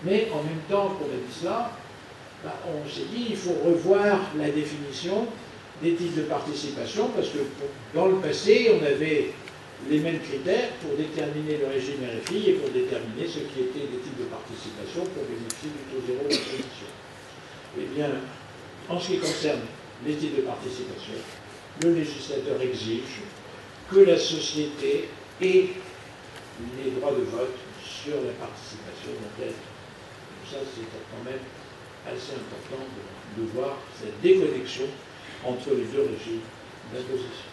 Mais en même temps qu'on a dit cela, on s'est dit qu'il faut revoir la définition des types de participation, parce que dans le passé, on avait les mêmes critères pour déterminer le régime RFI et pour déterminer ce qui était des types de participation pour bénéficier du taux zéro d'imposition. Eh bien, en ce qui concerne les types de participation, le législateur exige que la société ait les droits de vote sur la participation dont elle. Ça, c'est quand même assez important de voir cette déconnexion entre les deux régimes d'imposition.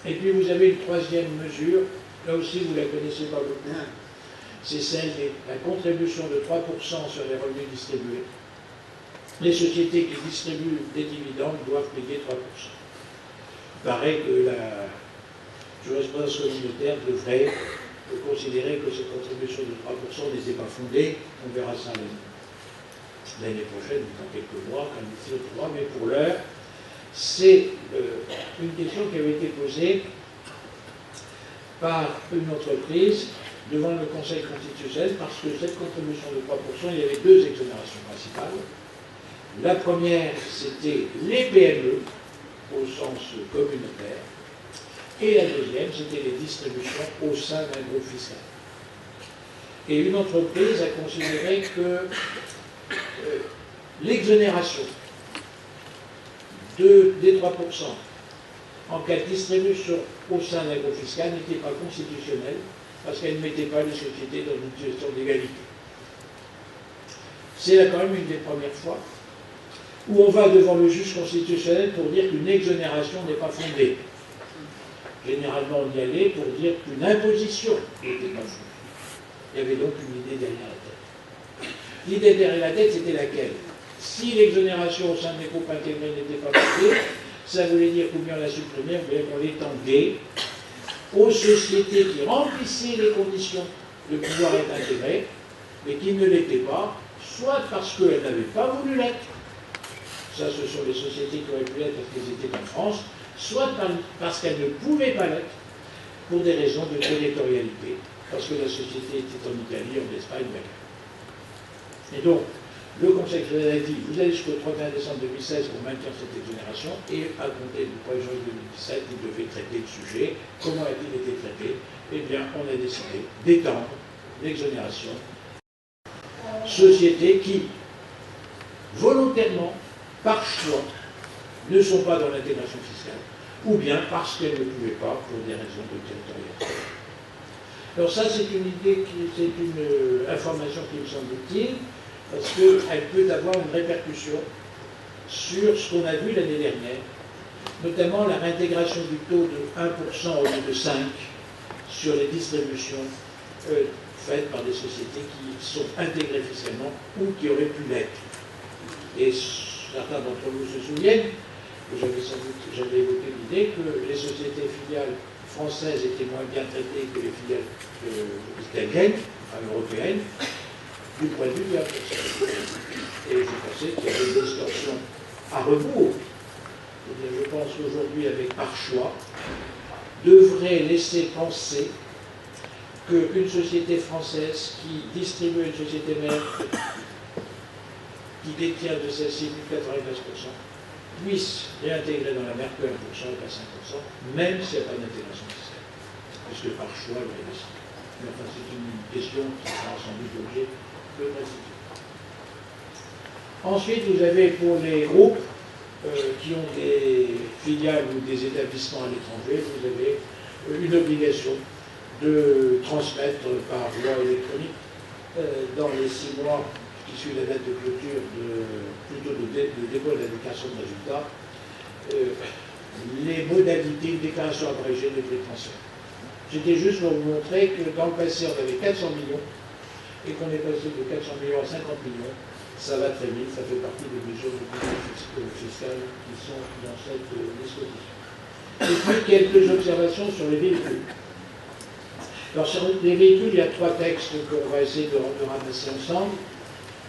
Et puis vous avez une troisième mesure, là aussi vous la connaissez pas beaucoup, c'est celle de la contribution de 3% sur les revenus distribués. Les sociétés qui distribuent des dividendes doivent payer 3%. Il paraît que la jurisprudence communautaire devrait considérer que cette contribution de 3% n'était pas fondée. On verra ça l'année prochaine, dans quelques mois, quand il y a droit, mais pour l'heure, c'est une question qui avait été posée par une entreprise devant le Conseil constitutionnel, parce que cette contribution de 3%, il y avait deux exonérations principales. La première, c'était les PME, au sens communautaire, et la deuxième, c'était les distributions au sein d'un groupe fiscal. Et une entreprise a considéré que l'exonération des 3% en cas de distribution au sein d'un groupe fiscal n'était pas constitutionnelle parce qu'elle ne mettait pas les sociétés dans une situation d'égalité. C'est là quand même une des premières fois où on va devant le juge constitutionnel pour dire qu'une exonération n'est pas fondée. Généralement, on y allait pour dire qu'une imposition n'était pas fondée. Il y avait donc une idée derrière la tête. L'idée derrière la tête, c'était laquelle? Si l'exonération au sein des groupes intégrés n'était pas fondée, ça voulait dire qu'on la supprimait, on l'étendait aux sociétés qui remplissaient les conditions de pouvoir être intégrées, mais qui ne l'étaient pas, soit parce qu'elles n'avaient pas voulu l'être, ça ce sont les sociétés qui auraient pu l'être parce qu'elles étaient en France, soit parce qu'elles ne pouvaient pas l'être pour des raisons de territorialité, parce que la société était en Italie, en Espagne, et donc, le Conseil constitutionnel a dit, vous allez jusqu'au 31 décembre 2016 pour maintenir cette exonération, et à compter du 1er janvier 2017, vous devez traiter le sujet. Comment a-t-il été traité? Eh bien, on a décidé d'étendre l'exonération aux sociétés qui, volontairement, par choix, ne sont pas dans l'intégration fiscale, ou bien parce qu'elles ne pouvaient pas pour des raisons de territorialité. Alors ça, c'est une idée, c'est une information qui me semble utile, parce qu'elle peut avoir une répercussion sur ce qu'on a vu l'année dernière, notamment la réintégration du taux de 1% au lieu de 5% sur les distributions faites par des sociétés qui sont intégrées fiscalement ou qui auraient pu l'être. Et certains d'entre vous se souviennent que j'avais évoqué l'idée que les sociétés filiales françaises étaient moins bien traitées que les filiales italiennes, enfin européennes, du point de vue de la personne. Et je pensais qu'il y avait une distorsion à rebours. Je pense qu'aujourd'hui, avec par choix, devrait laisser penser qu'une société française qui distribue une société mère qui détient de celle-ci plus de 95% puisse réintégrer dans la mère que 1% et pas 5%, même s'il n'y a pas d'intégration fiscale. Puisque par choix, il est décidé. Mais enfin, c'est une question qui sera sans doute l'objet de précision. Ensuite, vous avez pour les groupes qui ont des filiales ou des établissements à l'étranger, vous avez une obligation de transmettre par voie électronique dans les 6 mois qui suivent la date de clôture, plutôt de dépôt de la déclaration de résultat, les modalités, une déclaration abrégée des prix de transfert. C'était juste pour vous montrer que dans le passé, on avait 400 millions, et qu'on est passé de 400 millions à 50 millions, ça va très vite, ça fait partie des mesures de politique fiscale qui sont dans cette disposition. Et puis, quelques observations sur les véhicules. Alors, sur les véhicules, il y a 3 textes qu'on va essayer de ramasser ensemble.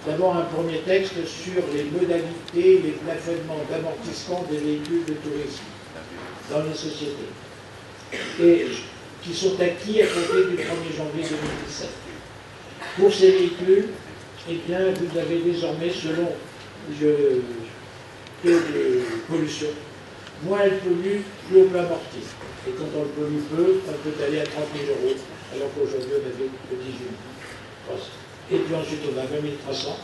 D'abord, un premier texte sur les modalités, les plafonnements d'amortissement des véhicules de tourisme dans les sociétés, et qui sont acquis à compter du 1er janvier 2017. Pour ces véhicules, eh bien, vous avez désormais, selon le taux de pollution, moins elle pollue, plus on peut amortir. Et quand on le pollue peu, on peut aller à 30 000 euros, alors qu'aujourd'hui on avait que 18 000. Et puis ensuite on a 20 300.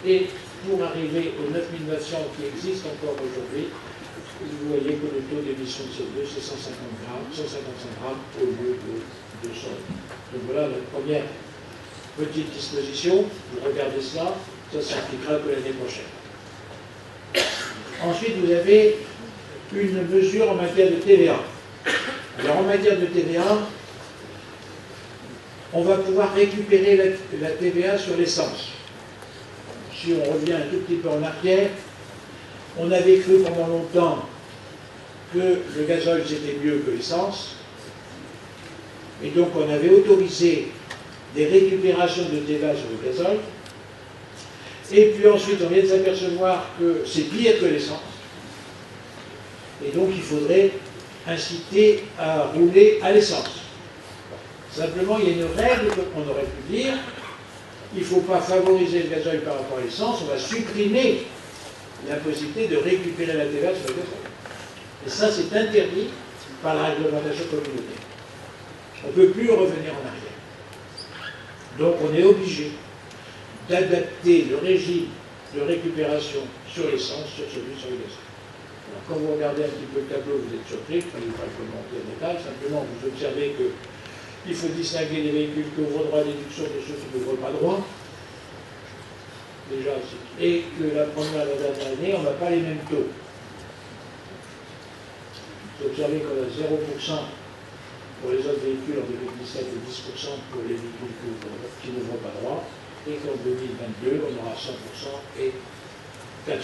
Et pour arriver aux 9 900 qui existent encore aujourd'hui, vous voyez que le taux d'émission de CO2 c'est 155 grammes au lieu de 200. Donc voilà la première petite disposition. Vous regardez cela, ça s'appliquera que l'année prochaine. Ensuite, vous avez une mesure en matière de TVA. Alors, en matière de TVA, on va pouvoir récupérer la TVA sur l'essence. Si on revient un tout petit peu en arrière, on avait cru pendant longtemps que le gazole c'était mieux que l'essence, et donc on avait autorisé des récupérations de TVA sur le gazole, et puis ensuite on vient de s'apercevoir que c'est pire que l'essence, et donc il faudrait inciter à rouler à l'essence. Simplement, il y a une règle qu'on aurait pu dire, il ne faut pas favoriser le gazole par rapport à l'essence, on va supprimer la possibilité de récupérer la TVA sur le gazole. Et ça, c'est interdit par la réglementation communautaire. On ne peut plus revenir en arrière. Donc on est obligé d'adapter le régime de récupération sur l'essence sur celui sur le gazole. Alors quand vous regardez un petit peu le tableau, vous êtes surpris, je ne vais pas le commenter en détail, simplement vous observez qu'il faut distinguer les véhicules qui ouvrent droit à déduction de ceux qui n'ouvrent pas droit. Déjà, et que la première et la dernière année, on n'a pas les mêmes taux. Vous observez qu'on a 0% pour les autres véhicules en 2017 et 10% pour les véhicules qui n'ouvrent pas droit, et qu'en 2022, on aura 100% et 80%.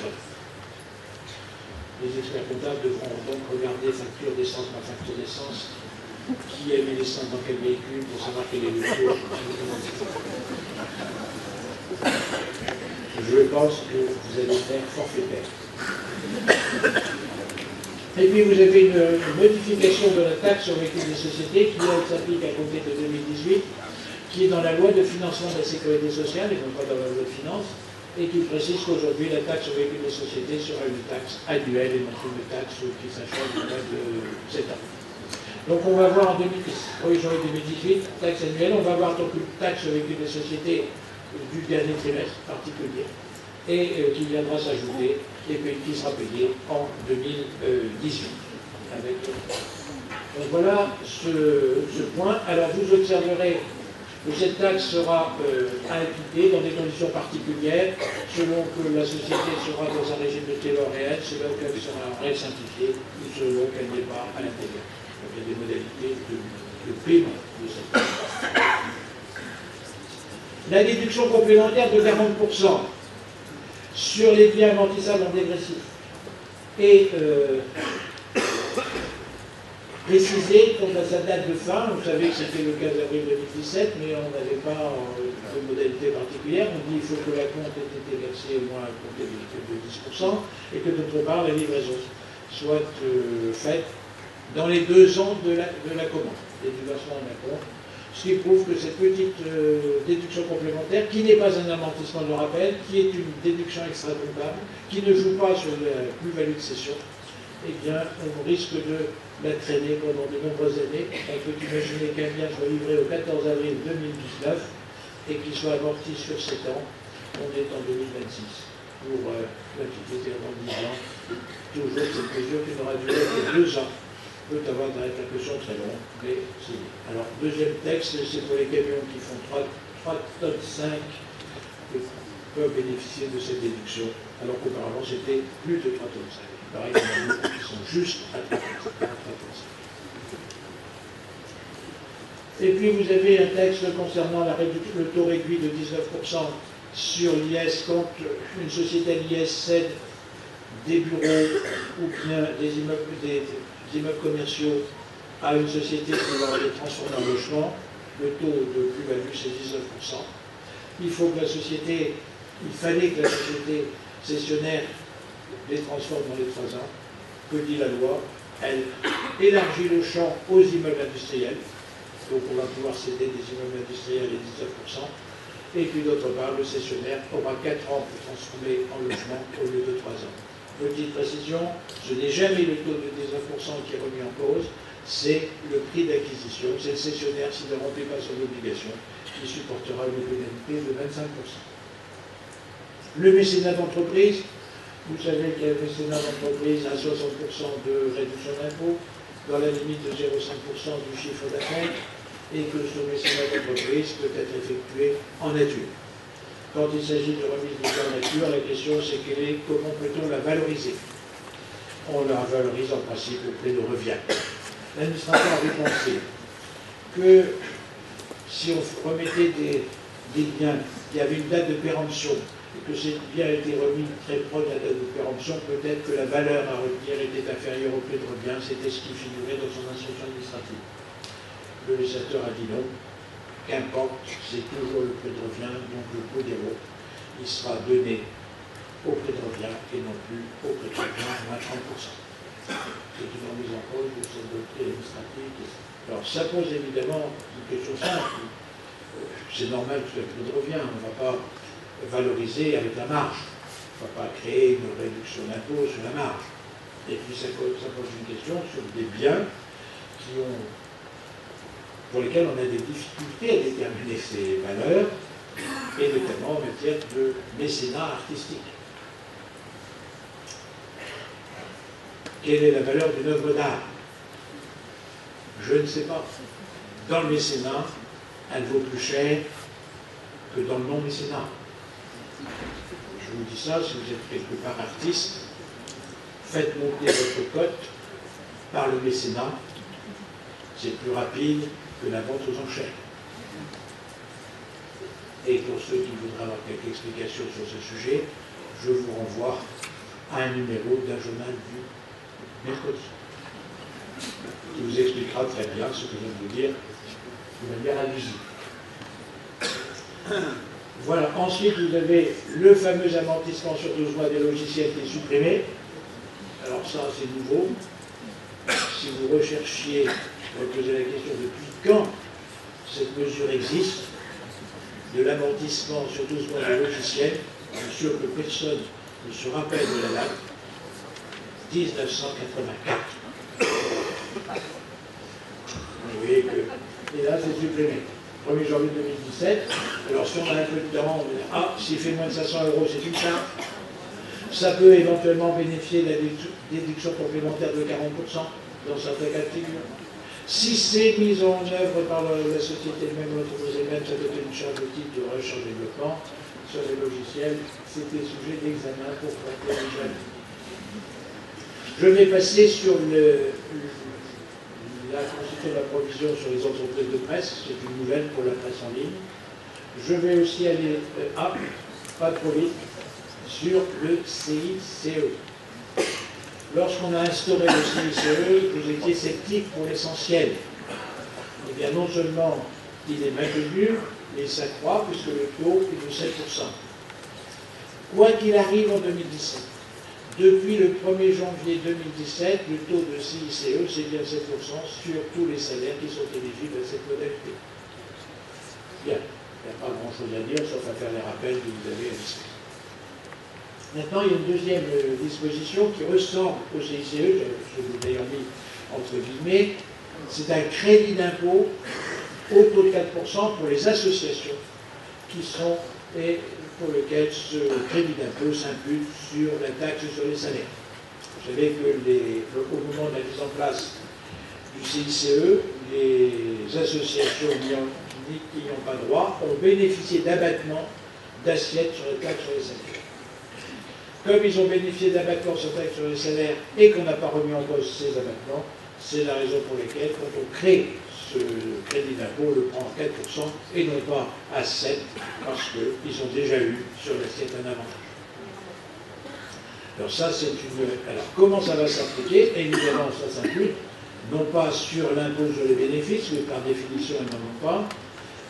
Les experts comptables devront donc regarder facture d'essence par facture d'essence, qui a mis l'essence dans quel véhicule pour savoir quel est le taux. Je pense que vous allez faire forfaitaire. Et puis vous avez une modification de la taxe sur les véhicules des sociétés qui s'applique à compter de 2018, qui est dans la loi de financement de la sécurité sociale et non pas dans la loi de finances, et qui précise qu'aujourd'hui la taxe sur les véhicules des sociétés sera une taxe annuelle et non une taxe qui s'achète au bout de 7 ans. Donc on va voir en 1er janvier 2018, taxe annuelle, on va voir donc une taxe sur les véhicules des sociétés du dernier trimestre particulier, et qui viendra s'ajouter et qui sera payé en 2018. Donc voilà ce point. Alors vous observerez que cette taxe sera appliquée dans des conditions particulières, selon que la société sera dans un régime de TVA réel, selon qu'elle sera simplifiée, ou selon qu'elle n'est pas à la TVA. Donc il y a des modalités de paiement de cette taxe. La déduction complémentaire de 40% sur les biens amortissables en dégressif et précisé quant à sa date de fin. Vous savez que c'était le 15 avril 2017, mais on n'avait pas de modalité particulière. On dit qu'il faut que la compte ait été versée au moins à compter de 10% et que d'autre part la livraison soit faite dans les 2 ans de la commande, et du versement de la compte. Ce qui prouve que cette petite déduction complémentaire, qui n'est pas un amortissement de rappel, qui est une déduction extra-comptable, qui ne joue pas sur la plus-value de cession, eh bien, on risque de la traîner pendant de nombreuses années. On peut imaginer qu'un bien soit livré au 14 avril 2019 et qu'il soit amorti sur 7 ans. On est en 2026 pour l'antiquité avant 10 ans. Toujours cette mesure qui n'aura duré que 2 ans. Peut avoir des répercussions très longues, mais c'est bien. Alors, deuxième texte, c'est pour les camions qui font 3,5 tonnes qui peuvent bénéficier de cette déduction, alors qu'auparavant c'était plus de 3,5 tonnes. Pareil, il y en a qui sont juste à 3,5 tonnes. Et puis vous avez un texte concernant le taux réduit de 19% sur l'IS quand une société à l'IS cède des bureaux ou bien des immeubles commerciaux à une société qui va les transformer en logement. Le taux de plus-value, c'est 19%. Il fallait que la société cessionnaire les transforme dans les 3 ans. Que dit la loi? Elle élargit le champ aux immeubles industriels. Donc on va pouvoir céder des immeubles industriels à 19%. Et puis d'autre part, le cessionnaire aura 4 ans pour transformer en logement au lieu de 3 ans. Petite précision, ce n'est jamais le taux de 19% qui est remis en cause, c'est le prix d'acquisition, c'est le cessionnaire, s'il ne remplit pas son obligation, qui supportera une pénalité de 25%. Le mécénat d'entreprise, vous savez qu'il y a un mécénat d'entreprise à 60% de réduction d'impôt, dans la limite de 0,5% du chiffre d'affaires, et que ce mécénat d'entreprise peut être effectué en nature. Quand il s'agit de remise de en nature, la question c'est comment peut-on la valoriser? On la valorise en principe au prix de revient. L'administrateur avait pensé que si on remettait des biens qui avaient une date de péremption, et que ces biens étaient remis très proche de la date de péremption, peut-être que la valeur à retenir était inférieure au prix de revient, c'était ce qui figurait dans son instruction administrative. Le législateur a dit non, qu'importe, c'est toujours le prix de revient, donc le coût des routes, il sera donné au prix de revient et non plus au prix de revient à 30%. C'est une remise en cause de cette doctrine administrative. Alors ça pose évidemment une question simple. C'est normal que le prix de revient, on ne va pas valoriser avec la marge. On ne va pas créer une réduction d'impôt sur la marge. Et puis ça pose une question sur des biens pour lesquels on a des difficultés à déterminer ces valeurs, et notamment en matière de mécénat artistique. Quelle est la valeur d'une œuvre d'art? Je ne sais pas. Dans le mécénat, elle vaut plus cher que dans le non-mécénat. Je vous dis ça, si vous êtes quelque part artiste, faites monter votre cote par le mécénat, c'est plus rapide que la vente aux enchères. Et pour ceux qui voudraient avoir quelques explications sur ce sujet, je vous renvoie à un numéro d'un journal du mercredi, qui vous expliquera très bien ce que je viens de vous dire de manière allusive. Voilà. Ensuite, vous avez le fameux amortissement sur 12 mois des logiciels qui est supprimé. Alors ça, c'est nouveau. Si vous recherchiez, vous posez la question depuis quand cette mesure existe, de l'amortissement sur 12 mois des logiciels, je suis sûr que personne ne se rappelle de la date, 1984. Vous voyez que, et là, c'est supprimé. 1er janvier 2017. Alors, si on a un peu de temps, on va dire, ah, s'il fait moins de 500 €, c'est une charge. Ça peut éventuellement bénéficier de la déduction complémentaire de 40% dans certains cas de figure. Si c'est mis en œuvre par la société elle-même ou l'entreprise elle-même, ça peut être une charge de titre de recherche et développement. Sur les logiciels, c'était sujet d'examen pour traiter les jeunes. Je vais passer sur la constitution de la provision sur les entreprises de presse, c'est une nouvelle pour la presse en ligne. Je vais aussi aller, pas trop vite, sur le CICE. Lorsqu'on a instauré le CICE, vous étiez sceptique pour l'essentiel. Eh bien, non seulement il est maintenu, mais ça croît puisque le taux est de 7%. Quoi qu'il arrive en 2017, depuis le 1er janvier 2017, le taux de CICE, c'est bien 7% sur tous les salaires qui sont éligibles à cette modalité. Bien, il n'y a pas grand-chose à dire, sauf à faire les rappels que vous avez à l'esprit. Maintenant, il y a une deuxième disposition qui ressemble au CICE, je l'ai d'ailleurs mis entre guillemets, c'est un crédit d'impôt au taux de 4% pour les associations qui sont et pour lesquelles ce crédit d'impôt s'impute sur la taxe sur les salaires. Vous savez que au moment de la mise en place du CICE, les associations qui n'y ont pas droit ont bénéficié d'abattements d'assiettes sur la taxe sur les salaires. Comme ils ont bénéficié d'abattements sur la taxe sur les salaires et qu'on n'a pas remis en cause ces abattements, c'est la raison pour laquelle, quand on crée ce crédit d'impôt, on le prend à 4% et non pas à 7%, parce qu'ils ont déjà eu sur l'assiette un avantage. Alors ça, c'est une... Alors, comment ça va s'appliquer? Évidemment, ça s'implique, non pas sur l'impôt sur les bénéfices, mais par définition, ils n'en ont pas,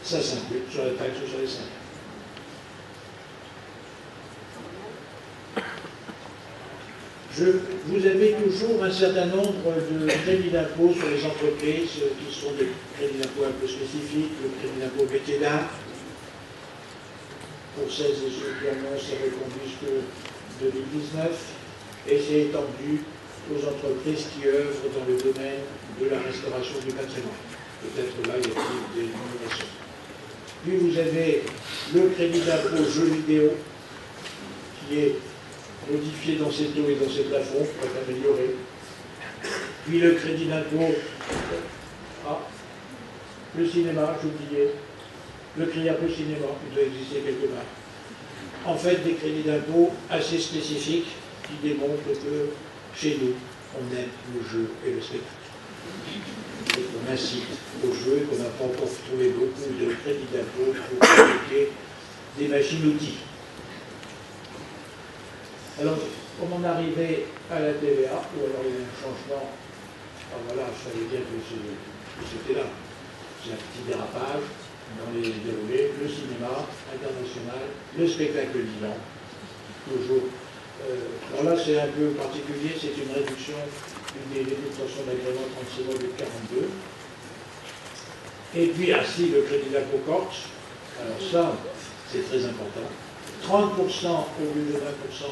ça s'implique sur la taxe sur les salaires. Vous avez toujours un certain nombre de crédits d'impôt sur les entreprises qui sont des crédits d'impôt un peu spécifiques, le crédit d'impôt métier d'art, pour celles et ceux qui en ont, c'est reconduit jusqu'en 2019 et c'est étendu aux entreprises qui œuvrent dans le domaine de la restauration du patrimoine. Peut-être là, il y a des innovations. Puis vous avez le crédit d'impôt jeux vidéo qui est modifié dans ses taux et dans ses plafonds pour être amélioré. Puis le crédit d'impôt, le cinéma, j'oubliais, le crédit d'impôt cinéma, qui doit exister quelque part. En fait, des crédits d'impôt assez spécifiques qui démontrent que chez nous, on aime le jeu et le spectacle. Et qu'on incite au jeu et qu'on n'a pas encore trouvé beaucoup de crédits d'impôt pour fabriquer des machines-outils. Alors, comment on arrivait à la TVA, ou alors il y a un changement, voilà, je savais bien que c'était là. C'est un petit dérapage dans les déroulés, le cinéma international, le spectacle vivant, toujours. Alors là, c'est un peu particulier, c'est une réduction d'une délai d'obtention d'agrément 36 mois de 42. Et puis, ainsi, le crédit d'impôt Corse, alors ça, c'est très important. 30% au lieu de 20%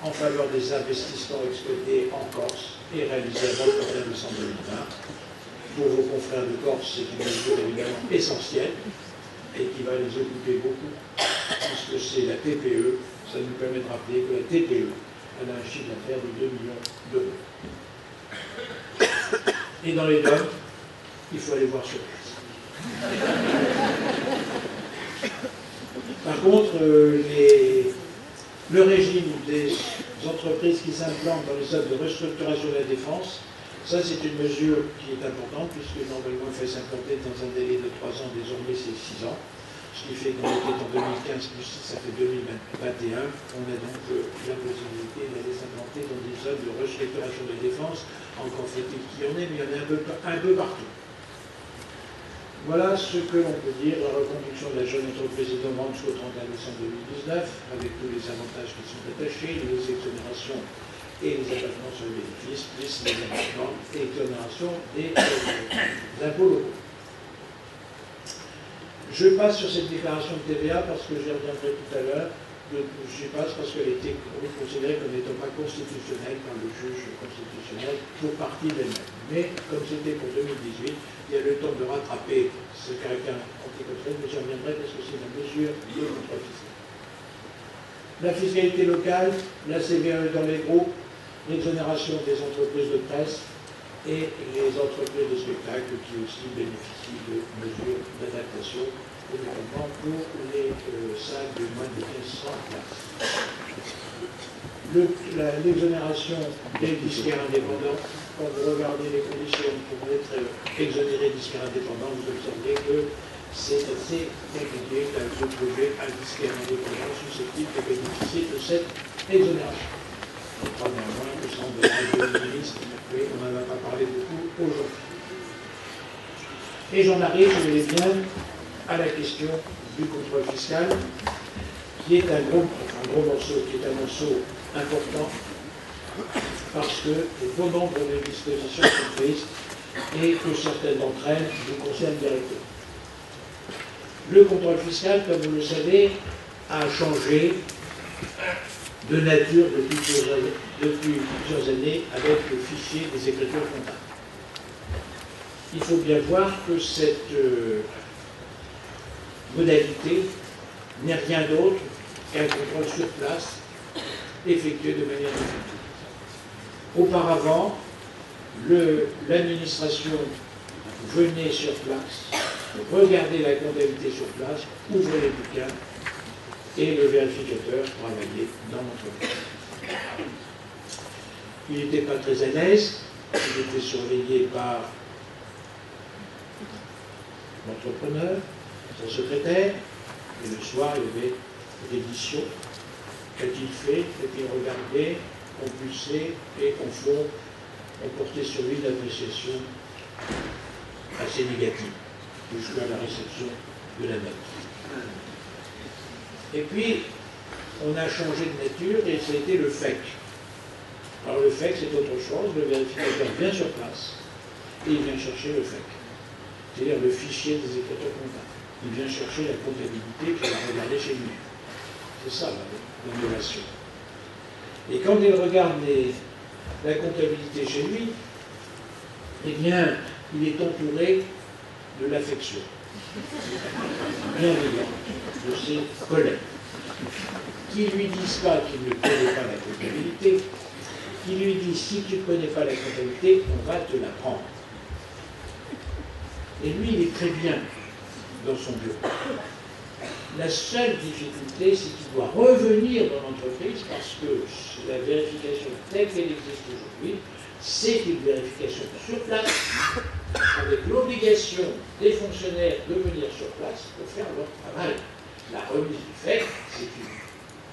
en faveur des investissements exploités en Corse et réalisés avant le 1er décembre 2020. Pour vos confrères de Corse, c'est une mesure évidemment essentielle et qui va les occuper beaucoup, puisque c'est la TPE. Ça nous permet de rappeler que la TPE elle a un chiffre d'affaires de 2 millions d'euros. Et dans les DOM, il faut aller voir sur place. Par contre, le régime des entreprises qui s'implantent dans les œuvres de restructuration de la défense, ça c'est une mesure qui est importante, puisque normalement il fait s'implanter dans un délai de 3 ans, désormais c'est 6 ans. Ce qui fait qu'on était en 2015, plus ça fait 2021, on a donc la possibilité d'aller s'implanter dans des zones de restructuration de défense. Encore faut-il qu'il y en ait, mais il y en a un peu partout. Voilà ce que l'on peut dire, la reconduction de la jeune entreprise innovante jusqu'au 31 décembre 2019, avec tous les avantages qui sont attachés, les exonérations et les abattements sur les bénéfices, plus les abattements et exonérations des impôts locaux. Je passe sur cette déclaration de TVA parce que j'y reviendrai tout à l'heure. J'y passe parce qu'elle a été considérée comme n'étant pas constitutionnelle par le juge constitutionnel pour partie d'elle-même. Mais comme c'était pour 2018, il y a le temps de rattraper ce caractère anticontrôle, mais j'y reviendrai parce que c'est une mesure de contrôle fiscal. La fiscalité locale, la CVAE dans les groupes, l'exonération des entreprises de presse et les entreprises de spectacle qui aussi bénéficient de mesures d'adaptation, notamment pour les salles de moins de 1500 places. L'exonération des disquaires indépendants, quand vous regardez les conditions pour être exonéré disquaire indépendant, vous observez que c'est assez compliqué de trouver un disquaire indépendant susceptible de bénéficier de cette exonération. Je crois néanmoins que ça en devrait être ministre, mais on n'en a pas parlé beaucoup aujourd'hui. Et j'en arrive, je vais bien, à la question du contrôle fiscal, qui est un gros morceau, qui est un morceau important, parce que bon nombre de dispositions sont prises et que certaines d'entre elles nous concernent directement. Le contrôle fiscal, comme vous le savez, a changé de nature depuis plusieurs années avec le fichier des écritures comptables. Il faut bien voir que cette modalité n'est rien d'autre qu'un contrôle sur place effectué de manière définitive. Auparavant, l'administration venait sur place, regardait la comptabilité sur place, ouvrait les bouquins, et le vérificateur travaillait dans l'entreprise. Il n'était pas très à l'aise, il était surveillé par l'entrepreneur, son secrétaire, et le soir il y avait l'édition. Qu'a-t-il fait? Et il regardait, on pulsait, et au fond, on portait sur lui une appréciation assez négative, jusqu'à la réception de la note. Et puis, on a changé de nature et ça a été le FEC. Alors le FEC, c'est autre chose, le vérificateur vient sur place et il vient chercher le FEC, c'est-à-dire le fichier des écritures comptables. Il vient chercher la comptabilité qu'il a regardée chez lui. C'est ça l'innovation. Et quand il regarde la comptabilité chez lui, eh bien, il est entouré de l'affection bienveillante de ses collègues, qui ne lui disent pas qu'il ne connaît pas la comptabilité, qui lui disent si tu ne connais pas la comptabilité, on va te l'apprendre. Et lui, il est très bien dans son bureau. La seule difficulté, c'est qu'il doit revenir dans l'entreprise parce que la vérification telle qu'elle existe aujourd'hui, c'est une vérification sur place, avec l'obligation des fonctionnaires de venir sur place pour faire leur travail. La remise du fait,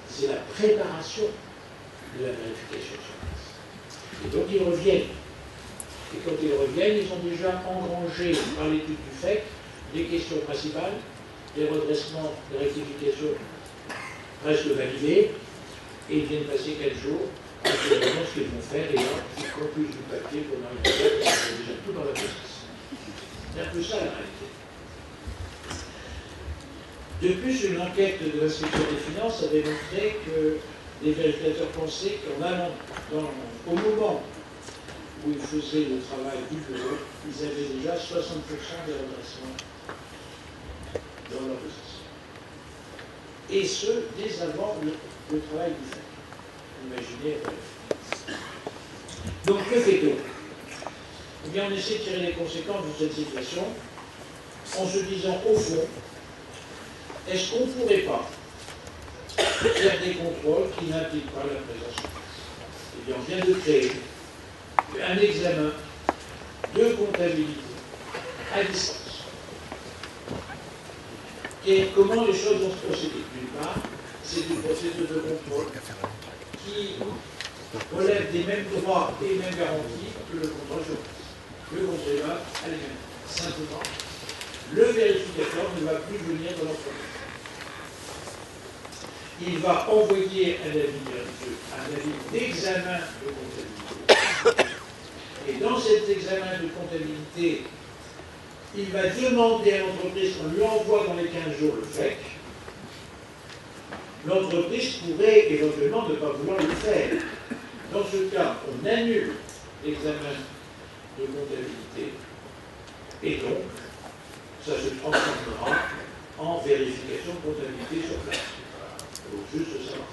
c'est la préparation de la vérification sur place. Et donc ils reviennent. Et quand ils reviennent, ils ont déjà engrangé par l'étude du fait des questions principales, des redressements, des rectifications presque validés, et ils viennent passer 4 jours en se demandant ce qu'ils vont faire, et là, ils compulsent du papier pendant une enquête, ils ont déjà tout dans la process. C'est un peu ça la réalité. De plus, une enquête de l'inspection des finances avait montré que les vérificateurs pensaient qu'en allant au moment où ils faisaient le travail du bureau, ils avaient déjà 60% des redressements dans leur possession. Et ce, dès avant le travail du fait. Imaginez. Donc, que fait-on? Eh bien, on essaie de tirer les conséquences de cette situation en se disant, au fond, est-ce qu'on ne pourrait pas faire des contrôles qui n'impliquent pas la présence? Eh bien, on vient de créer un examen de comptabilité à distance. Et comment les choses vont se procéder? D'une part, c'est du processus de contrôle qui relève des mêmes droits et des mêmes garanties que le contrôle sur place. Le contribuable a les mêmes. Simplement, le vérificateur ne va plus venir dans l'entreprise. Il va envoyer un avis d'examen de comptabilité. Et dans cet examen de comptabilité, il va demander à l'entreprise qu'on lui envoie dans les 15 jours le FEC. L'entreprise pourrait éventuellement ne pas vouloir le faire. Dans ce cas, on annule l'examen de comptabilité et donc, ça se transformera en vérification de comptabilité sur place. Il faut juste savoir.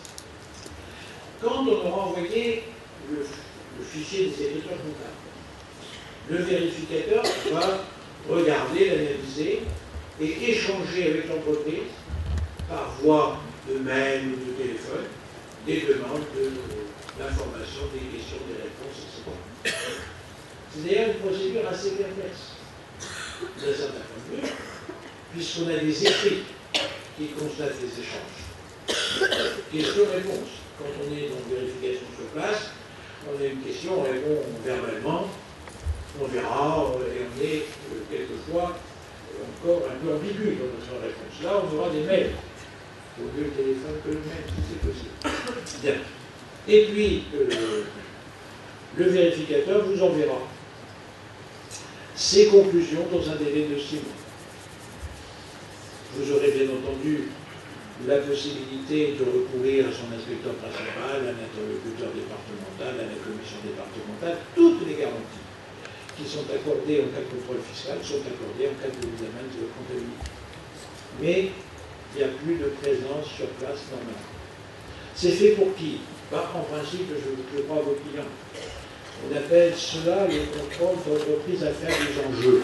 Quand on aura envoyé le fichier des écritures comptables, le vérificateur va regarder, l'analyser et échanger avec l'entreprise par voie de mail ou de téléphone des demandes d'informations, des questions, des réponses, etc. C'est d'ailleurs une procédure assez perverse d'un certain point de vue, puisqu'on a des écrits qui constatent les échanges. Question-réponse. Quand on est dans une vérification sur place, on a une question, on répond verbalement, on verra, et on est quelquefois encore un peu ambigu dans notre réponse. Là, on aura des mails. Au mieux le téléphone que le mail, si c'est possible. Bien. Et puis, le vérificateur vous enverra ses conclusions dans un délai de 6 mois. Vous aurez bien entendu la possibilité de recourir à son inspecteur principal, à l'interlocuteur départemental, à la commission départementale. Toutes les garanties qui sont accordées en cas de contrôle fiscal sont accordées en cas d'examen de comptabilité. Mais il n'y a plus de présence sur place normalement. C'est fait pour qui? En principe, je crois à vos clients. On appelle cela le contrôle d'entreprise à faibles enjeux.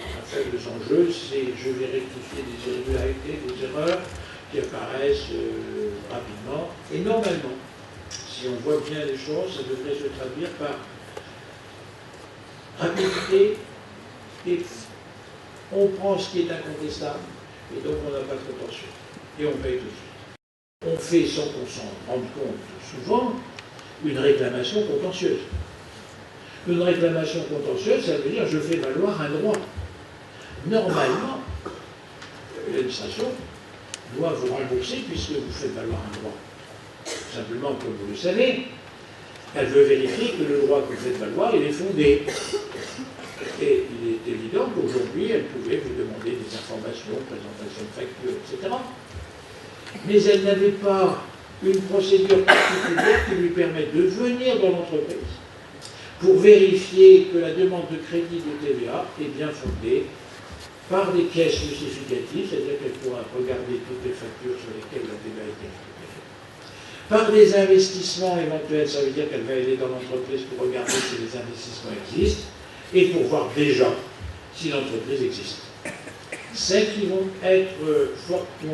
À faibles enjeux, c'est je vais rectifier des irrégularités, des erreurs qui apparaissent rapidement. Et normalement, si on voit bien les choses, ça devrait se traduire par rapidité et on prend ce qui est incontestable et donc on n'a pas de contentieux. Et on paye tout de suite. On fait, sans qu'on s'en rende compte souvent, une réclamation contentieuse. Une réclamation contentieuse, ça veut dire je fais valoir un droit. Normalement, l'administration doit vous rembourser puisque vous faites valoir un droit. Simplement, comme vous le savez, elle veut vérifier que le droit que vous faites valoir, il est fondé. Et il est évident qu'aujourd'hui, elle pouvait vous demander des informations, présentation de factures, etc. mais elle n'avait pas une procédure particulière qui lui permette de venir dans l'entreprise pour vérifier que la demande de crédit de TVA est bien fondée par des pièces justificatives, c'est-à-dire qu'elle pourra regarder toutes les factures sur lesquelles la TVA a été récupérée. Par des investissements éventuels, ça veut dire qu'elle va aller dans l'entreprise pour regarder si les investissements existent et pour voir déjà si l'entreprise existe. Celles qui vont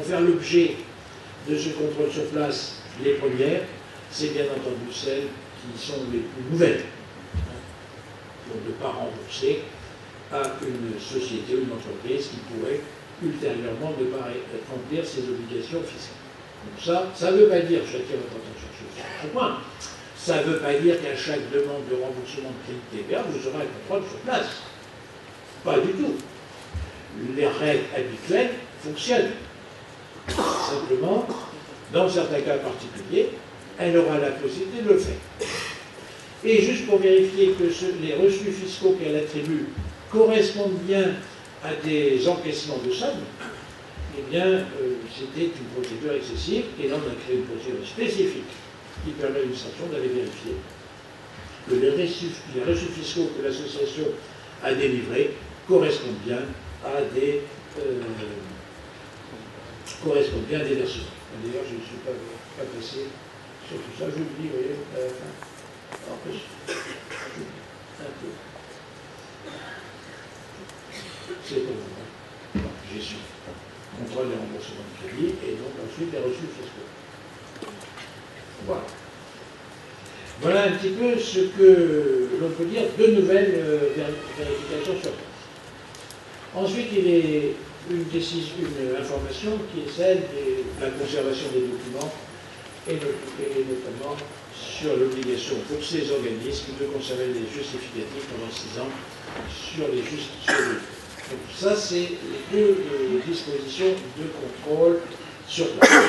faire l'objet de ce contrôle sur place, les premières, c'est bien entendu celles qui sont les plus nouvelles, pour ne pas rembourser à une société ou une entreprise qui pourrait ultérieurement ne pas remplir ses obligations fiscales. Donc ça ne veut pas dire, j'attire votre attention sur ce point, ça ne veut pas dire qu'à chaque demande de remboursement de crédit TVA, vous aurez un contrôle sur place. Pas du tout. Les règles habituelles fonctionnent. Simplement, dans certains cas particuliers, elle aura la possibilité de le faire. Et juste pour vérifier que les reçus fiscaux qu'elle attribue correspondent bien à des encaissements de sommes, eh bien, c'était une procédure excessive, et là, on a créé une procédure spécifique qui permet à l'administration d'aller vérifier que les reçus fiscaux que l'association a délivrés correspondent bien à des versements. D'ailleurs, je ne suis pas passé sur tout ça, je vous le dis, vous voyez, à la fin. En plus, un peu. C'est pour vous. Hein. J'ai su. Contrôle des remboursements de crédit et donc ensuite les reçus fiscaux. Voilà. Voilà un petit peu ce que l'on peut dire de nouvelles vérifications sur place. Ensuite, il est une information qui est celle de la conservation des documents et notamment sur l'obligation pour ces organismes de conserver les justificatifs pendant 6 ans sur les Donc ça, c'est les deux dispositions de contrôle sur place.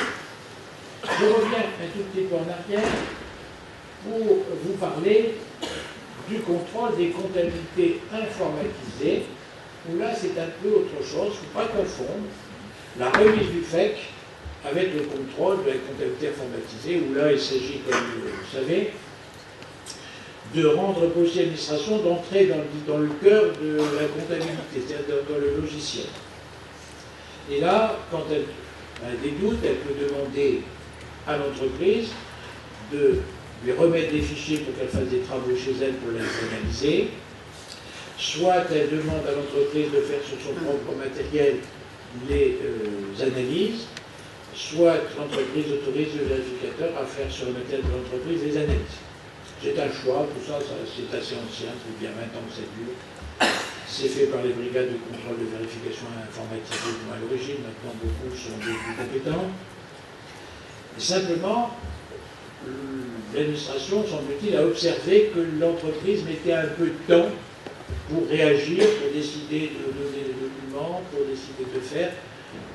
Je reviens un tout petit peu en arrière pour vous parler du contrôle des comptabilités informatisées, où là, c'est un peu autre chose, il ne faut pas confondre la remise du FEC avec le contrôle de la comptabilité informatisée, où là, il s'agit, comme vous le savez, de rendre possible à l'administration d'entrer dans le cœur de la comptabilité, c'est-à-dire dans le logiciel. Et là, quand elle a des doutes, elle peut demander à l'entreprise de lui remettre des fichiers pour qu'elle fasse des travaux chez elle pour les analyser. Soit elle demande à l'entreprise de faire sur son propre matériel les analyses, soit l'entreprise autorise le vérificateur à faire sur le matériel de l'entreprise les analyses. C'est un choix, tout ça, c'est assez ancien, c'est bien 20 ans que ça dure. C'est fait par les brigades de contrôle de vérification informatisée à l'origine, maintenant beaucoup sont plus compétents. Et simplement, l'administration, semble-t-il, a observé que l'entreprise mettait un peu de temps pour réagir, pour décider de donner les documents, pour décider de faire.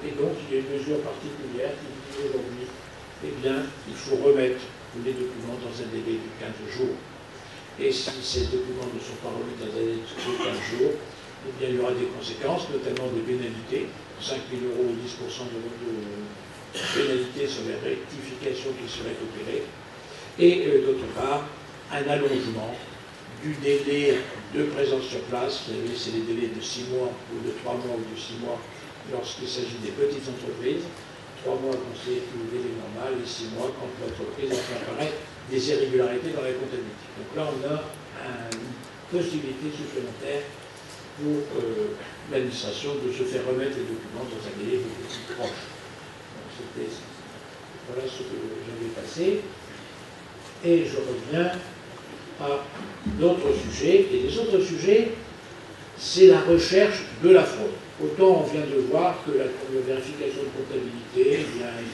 Et donc, il y a une mesure particulière qui dit aujourd'hui, eh bien, il faut remettre les documents dans un délai de 15 jours. Et si ces documents ne sont pas remis dans un délai de 15 jours, eh bien, il y aura des conséquences, notamment des pénalités, 5 000 € ou 10% de pénalité sur les rectifications qui seraient opérées, et d'autre part, un allongement du délai de présence sur place. Vous savez, c'est les délais de 6 mois, ou de 3 mois, ou de 6 mois, lorsqu'il s'agit des petites entreprises. 3 mois quand c'est le délai normal, et 6 mois quand l'entreprise a fait apparaître des irrégularités dans la comptabilité. Donc là, on a une possibilité supplémentaire pour l'administration de se faire remettre les documents dans un délai beaucoup plus proche. Donc voilà ce que j'avais passé. Et je reviens à d'autres sujets. Et les autres sujets, c'est la recherche de la fraude. Autant on vient de voir que la vérification de comptabilité, il y a un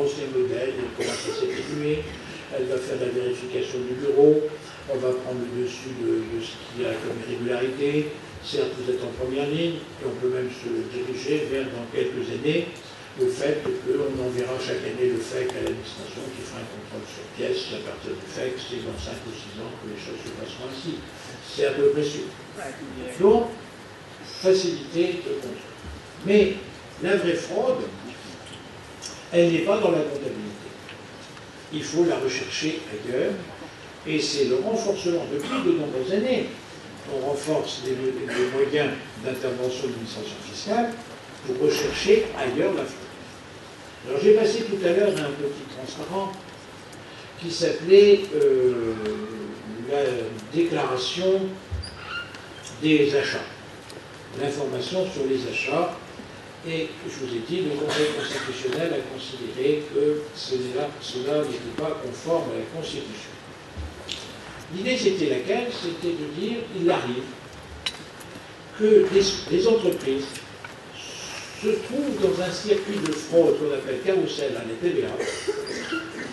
ancien modèle, elle commence à s'évoluer, elle va faire la vérification du bureau, on va prendre le dessus de ce qu'il y a comme irrégularité. Certes, vous êtes en première ligne, et on peut même se diriger vers, dans quelques années, le fait qu'on enverra chaque année le FEC à l'administration qui fera un contrôle sur pièce. À partir du FEC, c'est dans 5 ou 6 ans que les choses se passeront ainsi. C'est à peu près sûr. Donc, facilité de contrôle. Mais la vraie fraude, Elle n'est pas dans la comptabilité. Il faut la rechercher ailleurs. Et c'est le renforcement, depuis de nombreuses années, on renforce les moyens d'intervention de l'administration fiscale pour rechercher ailleurs la fraude. Alors j'ai passé tout à l'heure un petit transparent qui s'appelait la déclaration des achats, l'information sur les achats, et je vous ai dit, le Conseil constitutionnel a considéré que cela n'était pas conforme à la Constitution. L'idée c'était laquelle? C'était de dire, il arrive que des entreprises se trouvent dans un circuit de fraude qu'on appelle carrousel à la TVA,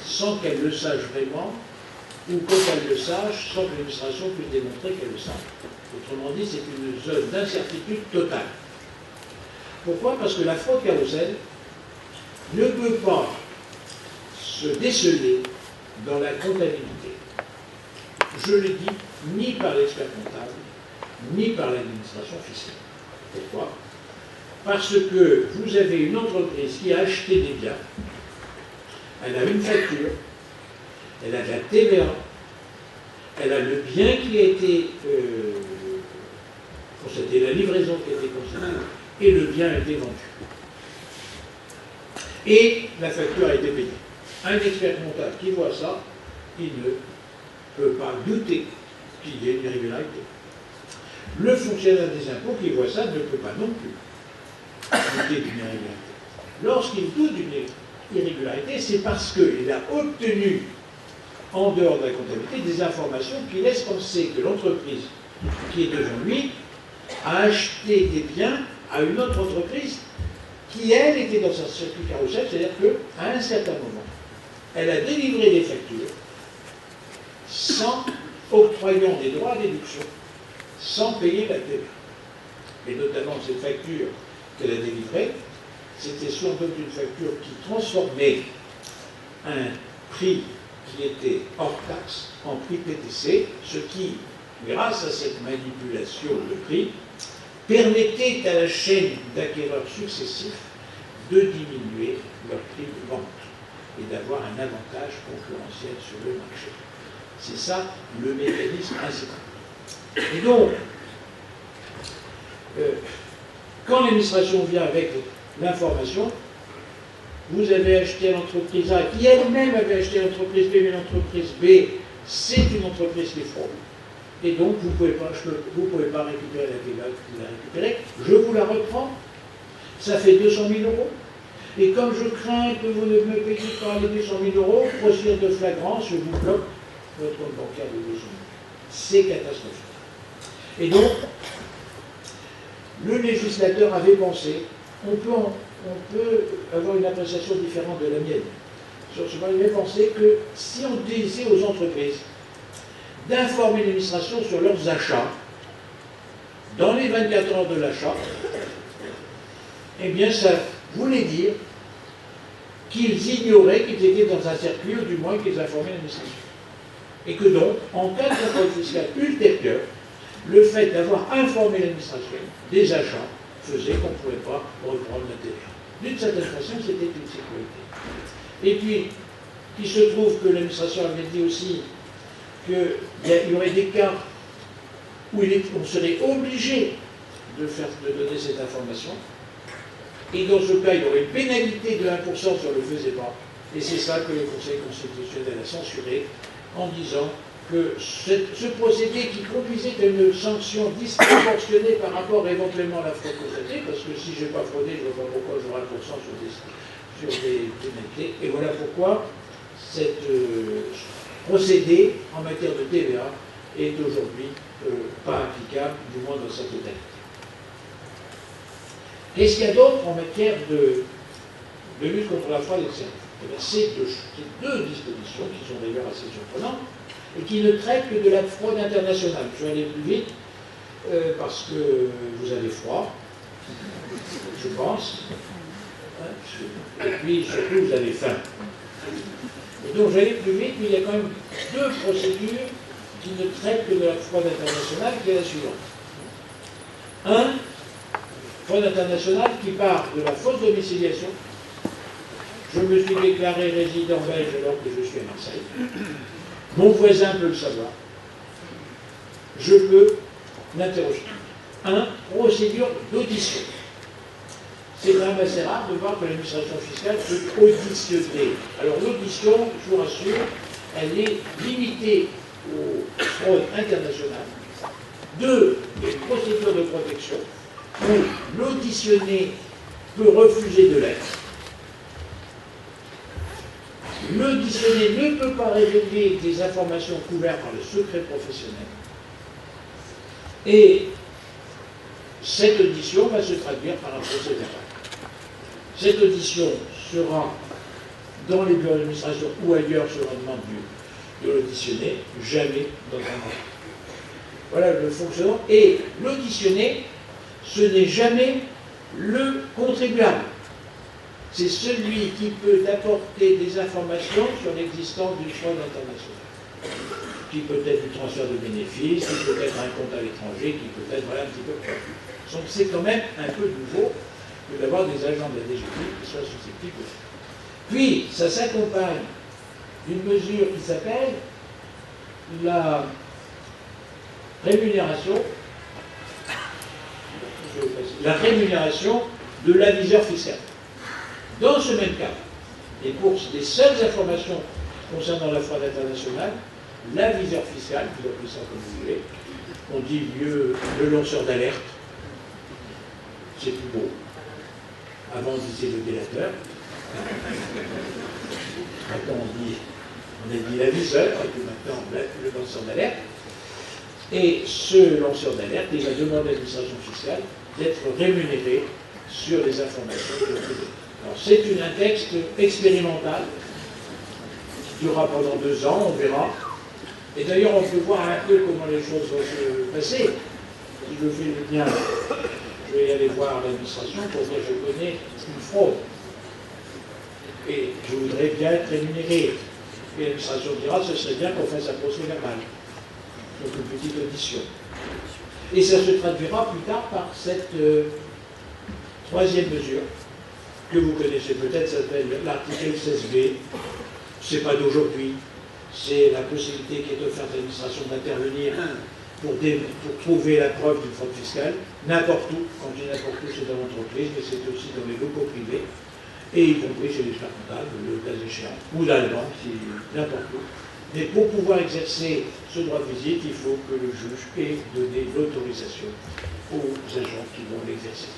sans qu'elles le sachent vraiment, ou quand elles le sachent, sans que l'administration puisse démontrer qu'elle le sache. Autrement dit, c'est une zone d'incertitude totale. Pourquoi? Parce que la fraude carrousel ne peut pas se déceler dans la comptabilité. Je le dis, ni par l'expert comptable, ni par l'administration fiscale. Pourquoi? Parce que vous avez une entreprise qui a acheté des biens, elle a une facture, elle a de la TVA, elle a le bien qui a été constaté, la livraison qui a été constatée, et le bien a été vendu. Et la facture a été payée. Un expert comptable qui voit ça, il ne peut pas douter qu'il y ait une irrégularité. Le fonctionnaire des impôts qui voit ça ne peut pas non plus douter d'une irrégularité. Lorsqu'il doute d'une irrégularité, c'est parce qu'il a obtenu, en dehors de la comptabilité, des informations qui laissent penser que l'entreprise qui est devant lui a acheté des biens à une autre entreprise qui, elle, était dans un circuit carrousel, c'est-à-dire qu'à un certain moment, elle a délivré des factures sans octroyant des droits à déduction, sans payer la TVA. Et notamment cette facture qu'elle a délivrée, c'était sans doute une facture qui transformait un prix qui était hors taxe en prix PTC, ce qui, grâce à cette manipulation de prix, permettait à la chaîne d'acquéreurs successifs de diminuer leur prix de vente et d'avoir un avantage concurrentiel sur le marché. C'est ça le mécanisme principal. Et donc, quand l'administration vient avec l'information, vous avez acheté l'entreprise A qui elle-même avait acheté l'entreprise B, mais l'entreprise B, c'est une entreprise qui fraude. Et donc, vous ne pouvez pas récupérer la TVA que vous avez récupérée. Je vous la reprends. Ça fait 200 000 €. Et comme je crains que vous ne me payiez pas les 200 000 €, procédure de flagrance, je vous bloque votre compte bancaire de 200 000 €. C'est catastrophique. Et donc, le législateur avait pensé, on peut avoir une appréciation différente de la mienne. Sur ce point, il avait pensé que si on disait aux entreprises d'informer l'administration sur leurs achats dans les 24 heures de l'achat, eh bien ça voulait dire qu'ils ignoraient qu'ils étaient dans un circuit, ou du moins qu'ils informaient l'administration. Et que donc, en cas de contrôle fiscal ultérieur, le fait d'avoir informé l'administration des achats faisait qu'on ne pouvait pas reprendre la TVA. D'une certaine façon, c'était une sécurité. Et puis, il se trouve que l'administration avait dit aussi qu'il y aurait des cas où on serait obligé de donner cette information. Et dans ce cas, il y aurait une pénalité de 1% si on ne le faisait pas. Et c'est ça que le Conseil constitutionnel a censuré en disant que ce procédé qui conduisait à une sanction disproportionnée par rapport éventuellement à la fraude constatée, parce que si je n'ai pas fraudé, je ne vois pas pourquoi j'aurai 1% sur des pénalités. Et voilà pourquoi cet procédé en matière de TVA est aujourd'hui pas applicable, du moins dans sa totalité. Qu'est-ce qu'il y a d'autre en matière de lutte contre la fraude et le service? Ces deux dispositions, qui sont d'ailleurs assez surprenantes, et qui ne traitent que de la fraude internationale. Je vais aller plus vite, parce que vous avez froid, je pense, et puis surtout vous avez faim. Et donc je vais aller plus vite, mais il y a quand même deux procédures qui ne traitent que de la fraude internationale, qui est la suivante. Fraude internationale qui part de la fausse domiciliation. Je me suis déclaré résident belge alors que je suis à Marseille. Mon voisin peut le savoir. Je peux l'interroger. Procédure d'audition. C'est quand même assez rare de voir que l'administration fiscale peut auditionner. Alors l'audition, je vous rassure, elle est limitée aux fraudes internationales. 2, les procédures de protection, où l'auditionné peut refuser de l'être. L'auditionné ne peut pas révéler des informations couvertes par le secret professionnel. Et cette audition va se traduire par un procès verbal. Cette audition sera dans les bureaux d'administration ou ailleurs sur la demande de l'auditionné, jamais dans un mois. Voilà le fonctionnement. Et l'auditionné, ce n'est jamais le contribuable. C'est celui qui peut apporter des informations sur l'existence d'une fraude internationale. Qui peut être du transfert de bénéfices, qui peut être un compte à l'étranger, qui peut être voilà, un petit peu. Donc c'est quand même un peu nouveau que d'avoir des agents de la DGFiP qui soient susceptibles de faire. Puis, ça s'accompagne d'une mesure qui s'appelle la rémunération de l'aviseur fiscal. Dans ce même cas, et pour les seules informations concernant la fraude internationale, l'aviseur fiscal, vous appelez ça comme vous voulez, on dit mieux le lanceur d'alerte, c'est plus beau. Avant on disait le délateur. Maintenant on a dit l'aviseur, et puis maintenant le lanceur d'alerte. Et ce lanceur d'alerte, il va demander à l'administration fiscale d'être rémunéré sur les informations qu'il a données. Alors c'est un texte expérimental qui durera pendant 2 ans, on verra. Et d'ailleurs, on peut voir un peu comment les choses vont se passer. Si je fais le lien, je vais aller voir l'administration pour dire je connais une fraude. Et je voudrais bien être rémunéré. Et l'administration dira ce serait bien qu'on fasse un procès verbal. Donc une petite audition. Et ça se traduira plus tard par cette troisième mesure que vous connaissez peut-être, ça s'appelle l'article 16b. C'est pas d'aujourd'hui. C'est la possibilité qui est offerte à l'administration d'intervenir pour trouver la preuve d'une fraude fiscale, n'importe où. Quand je dis n'importe où, c'est dans l'entreprise, mais c'est aussi dans les locaux privés, et y compris chez les experts comptables, le cas échéant, ou dans la banque, n'importe où. Mais pour pouvoir exercer ce droit de visite, il faut que le juge ait donné l'autorisation aux agents qui vont l'exercer.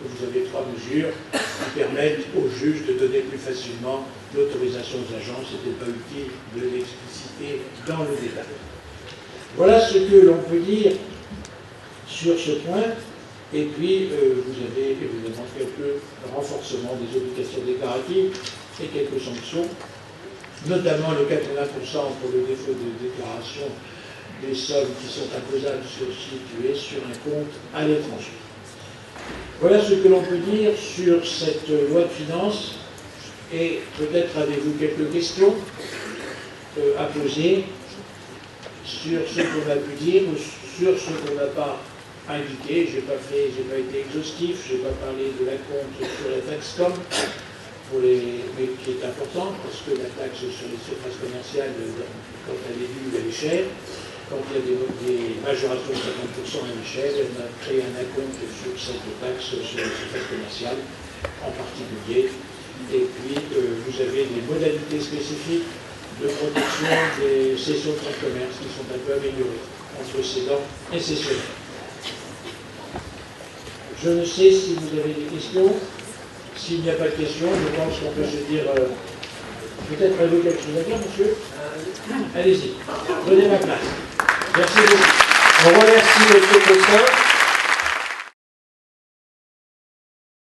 Vous avez 3 mesures qui permettent au juge de donner plus facilement l'autorisation aux agents. Ce n'était pas utile de l'expliciter dans le détail. Voilà ce que l'on peut dire sur ce point. Et puis, vous avez évidemment quelques renforcements des obligations déclaratives et quelques sanctions, notamment le 80% pour le défaut de déclaration des sommes qui sont imposables situées sur un compte à l'étranger. Voilà ce que l'on peut dire sur cette loi de finances, et peut-être avez-vous quelques questions à poser sur ce qu'on a pu dire ou sur ce qu'on n'a pas indiqué. Je n'ai pas été exhaustif, je n'ai pas parlé de la compte sur la taxe com, mais qui est importante, parce que la taxe sur les surfaces commerciales, quand elle est due, elle est chère. Quand il y a des majorations de 50% à l'échelle, on a créé un acompte sur cette taxe sur les surfaces commerciales, en particulier. Et puis, vous avez des modalités spécifiques de protection des cessions de fonds de commerce qui sont un peu améliorées entre cédants et cessionnaires. Je ne sais si vous avez des questions. S'il n'y a pas de questions, je pense qu'on peut se dire... peut-être avez-vous quelque chose à dire, monsieur? Allez-y, prenez ma place. Merci beaucoup. On remercie M. Cossin.